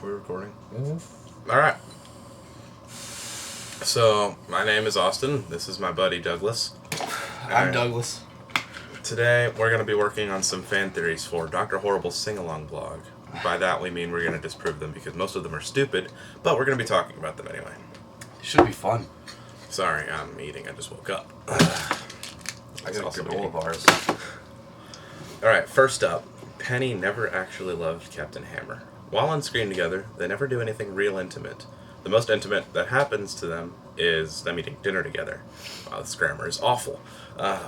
We're recording. Mm-hmm. All right. So, my name is Austin. This is my buddy Douglas. I'm Douglas. Today, we're going to be working on some fan theories for Dr. Horrible's sing-along blog. By that, we mean we're going to disprove them because most of them are stupid, but we're going to be talking about them anyway. Should be fun. Sorry, I'm eating. I just woke up. I got a granola bars. Alright, first up, Penny never actually loved Captain Hammer. While on screen together, they never do anything real intimate. The most intimate that happens to them is them eating dinner together. Wow, this grammar is awful.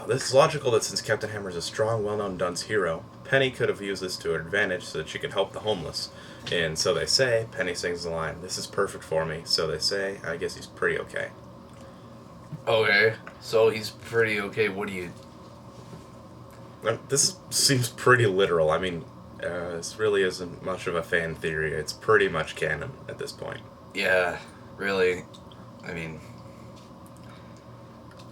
This is logical that since Captain Hammer is a strong, well-known dunce hero, Penny could have used this to her advantage so that she could help the homeless. And So They Say, Penny sings the line, "This is perfect for me, so they say, I guess he's pretty okay." Okay, so he's pretty okay. What do you... This seems pretty literal. I mean, this really isn't much of a fan theory. It's pretty much canon at this point. Yeah, really. I mean...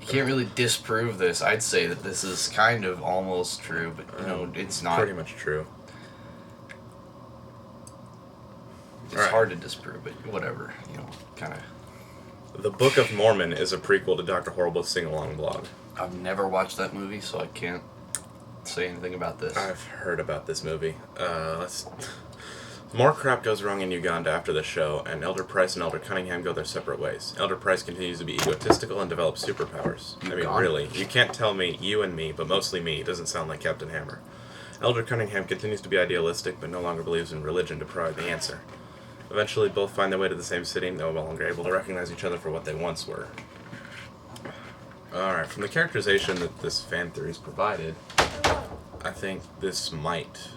You can't really disprove this. I'd say that this is kind of almost true, but, it's not. Pretty much true. It's hard to disprove, but whatever, kind of... The Book of Mormon is a prequel to Dr. Horrible's sing-along blog. I've never watched that movie, so I can't say anything about this. I've heard about this movie. More crap goes wrong in Uganda after the show, and Elder Price and Elder Cunningham go their separate ways. Elder Price continues to be egotistical and develops superpowers. I mean, really, you can't tell me, you and me, but mostly me, doesn't sound like Captain Hammer. Elder Cunningham continues to be idealistic, but no longer believes in religion to provide the answer. Eventually, both find their way to the same city, no longer able to recognize each other for what they once were. Alright, from the characterization that this fan theory is provided, I think this might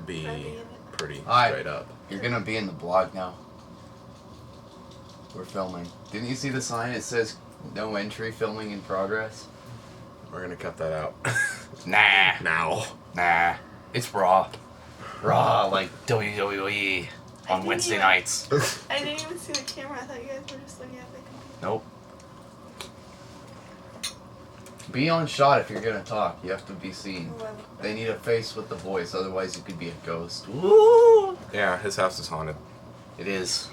be pretty straight up. You're gonna be in the blog now. We're filming. Didn't you see the sign? It says no entry, filming in progress. We're gonna cut that out. Nah. Now. It's Raw. Raw, like WWE on Wednesday nights. I didn't even see the camera. I thought you guys were just looking at the computer. Nope. Be on shot if you're gonna talk. You have to be seen. They need a face with the voice, otherwise you could be a ghost. Woo! Yeah, his house is haunted. It is.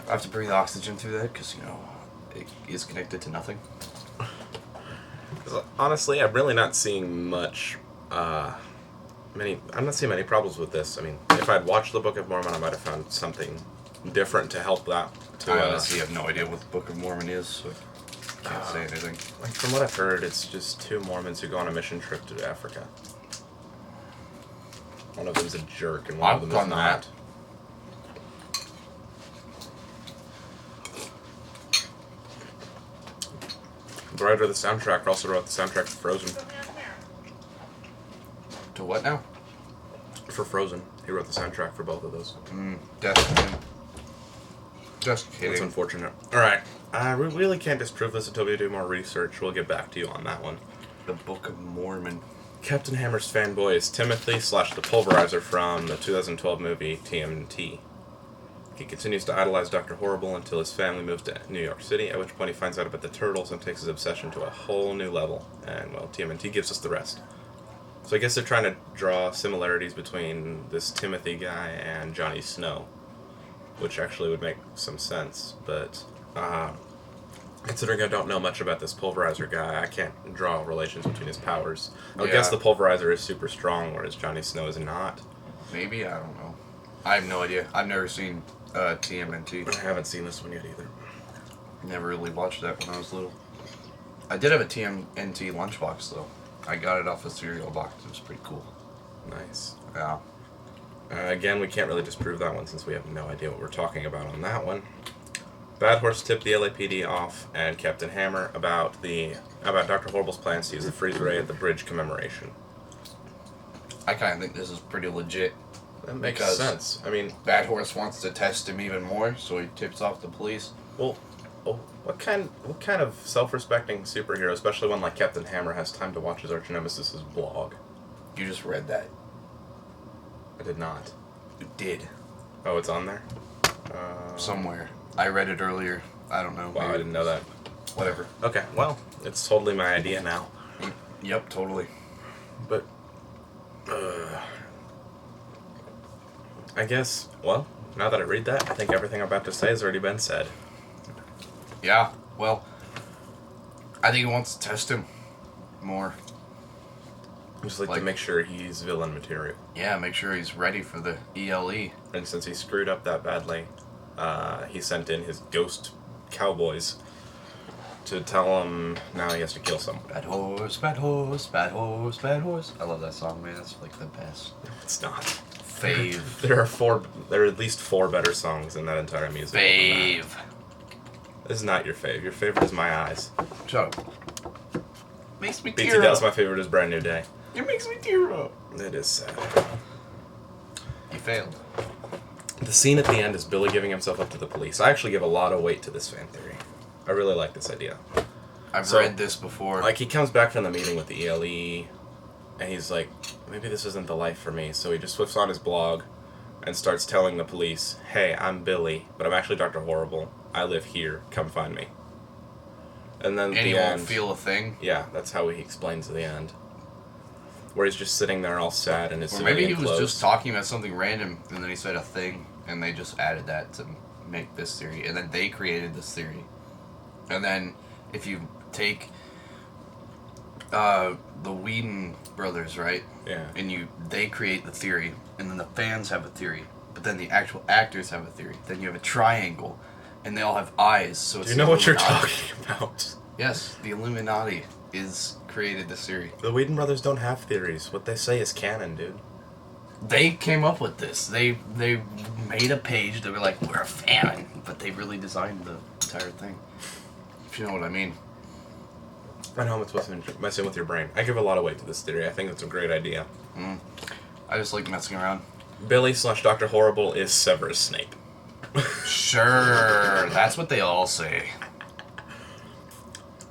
I have to breathe oxygen through that because, it is connected to nothing. Honestly, I'm really not seeing I'm not seeing many problems with this. I mean, if I'd watched the Book of Mormon, I might have found something different to help that. I honestly have no idea what the Book of Mormon is, so I can't say anything. Like, from what I've heard, it's just two Mormons who go on a mission trip to Africa. One of them's a jerk, and one of them is not. The writer of the soundtrack also wrote the soundtrack for Frozen. To what now? For Frozen. He wrote the soundtrack for both of those. Just kidding. That's unfortunate. Alright. We really can't disprove this until we do more research. We'll get back to you on that one. The Book of Mormon. Captain Hammer's fanboy is Timothy / the Pulverizer from the 2012 movie TMNT. He continues to idolize Dr. Horrible until his family moves to New York City, at which point he finds out about the turtles and takes his obsession to a whole new level. And, well, TMNT gives us the rest. So I guess they're trying to draw similarities between this Timothy guy and Johnny Snow, which actually would make some sense, but considering I don't know much about this Pulverizer guy, I can't draw relations between his powers. I would guess the Pulverizer is super strong, whereas Johnny Snow is not. Maybe, I don't know. I have no idea. I've never seen TMNT. I haven't seen this one yet either. Never really watched that when I was little. I did have a TMNT lunchbox, though. I got it off a cereal box. It was pretty cool. Nice. Yeah. Again, we can't really disprove that one since we have no idea what we're talking about on that one. Bad Horse tipped the LAPD off and Captain Hammer about Dr. Horrible's plans to use the freeze ray at the bridge commemoration. I kind of think this is pretty legit. That makes sense. I mean, Bad Horse wants to test him even more, so he tips off the police. Well, what kind of self-respecting superhero, especially one like Captain Hammer, has time to watch his arch nemesis' blog? You just read that. I did not. You did. Oh, it's on there? Somewhere. I read it earlier. I don't know. Wow, I didn't know that. Whatever. Okay, well, it's totally my idea now. Yep, totally. But, I guess, well, now that I read that, I think everything I'm about to say has already been said. Yeah, well, I think he wants to test him more. Just like to Like- make sure he's villain material. Yeah, make sure he's ready for the ELE. And since he screwed up that badly, he sent in his ghost cowboys to tell him now he has to kill someone. Bad horse, bad horse, bad horse, bad horse. I love that song, man. That's like the best. It's not. Fave. There are at least 4 better songs in that entire music. Fave. This is not your fave. Your favorite is My Eyes. Shut up. Makes me BT tear Dell's up. my favorite is Brand New Day. It makes me tear up. It is sad. You failed. The scene at the end is Billy giving himself up to the police. I actually give a lot of weight to this fan theory. I really like this idea. I've So, read this before. Like, he comes back from the meeting with the ELE, and he's like, maybe this isn't the life for me. So he just flips on his blog and starts telling the police, hey, I'm Billy, but I'm actually Dr. Horrible. I live here. Come find me. And then at and he the won't end, feel a thing. yeah, that's how he explains the end. Where he's just sitting there all sad in his Or maybe he civilian was clothes. just talking about something random, and then he said a thing, and they just added that to make this theory, and then they created this theory. And then if you take the Whedon brothers, right? Yeah. And they create the theory, and then the fans have a theory, but then the actual actors have a theory. Then you have a triangle, and they all have eyes. So it's Do you know the what you're Illuminati. talking about? Yes, the Illuminati is created this theory. The Whedon brothers don't have theories. What they say is canon, dude. They came up with this. They made a page. They were like, we're a fan, but they really designed the entire thing. If you know what I mean. I know I'm supposed to mess in with your brain. I give a lot of weight to this theory. I think it's a great idea. I just like messing around. Billy / Dr. Horrible is Severus Snape. Sure, that's what they all say.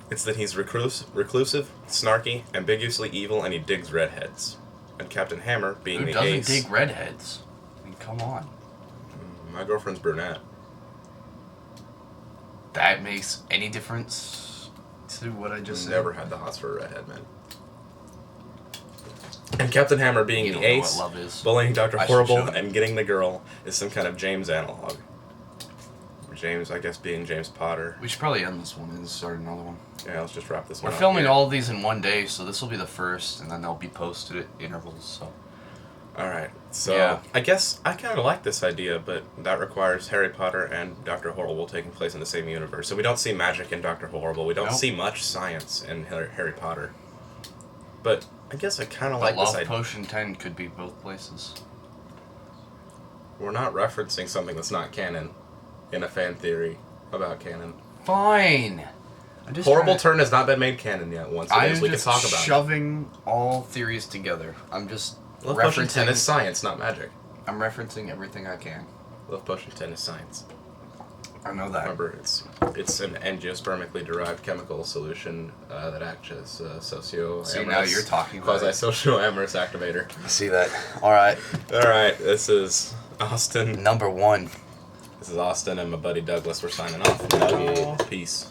It's that he's reclusive, snarky, ambiguously evil, and he digs redheads. And Captain Hammer, being Who the doesn't ace... dig redheads? I mean, come on. My girlfriend's brunette. That makes any difference to what I just said? Never had the hots for a redhead, man. And Captain Hammer being You the don't know ace, what love is. bullying Dr. I should Horrible, show you. and getting the girl is some kind of James analog. James, I guess, being James Potter. We should probably end this one and start another one. Yeah, let's just wrap this one We're up filming here. all of these in one day, so this will be the first, and then they'll be posted at intervals. So Alright, so Yeah. I guess I kind of like this idea, but that requires Harry Potter and Dr. Horrible taking place in the same universe. So we don't see magic in Dr. Horrible. We don't Nope. see much science in Harry Potter. But I guess I kind of but like this Love idea. Potion 10 could be both places. We're not referencing something that's not canon in a fan theory about canon. Fine. I'm just Horrible trying to- Turn has not been made canon yet. Once it I'm is, we can just talk about it. shoving all theories together. I'm just Love Potion 10 is referencing. science, not magic. I'm referencing everything I can. Love Potion 10 is science. I know that. Remember, it's an angiospermically derived chemical solution that acts as a socio-amorous, See, now you're talking about it. quasi-socio-amorous activator. I see that. All right. All right, this is Austin. Number 1. This is Austin and my buddy Douglas. We're signing off. Peace.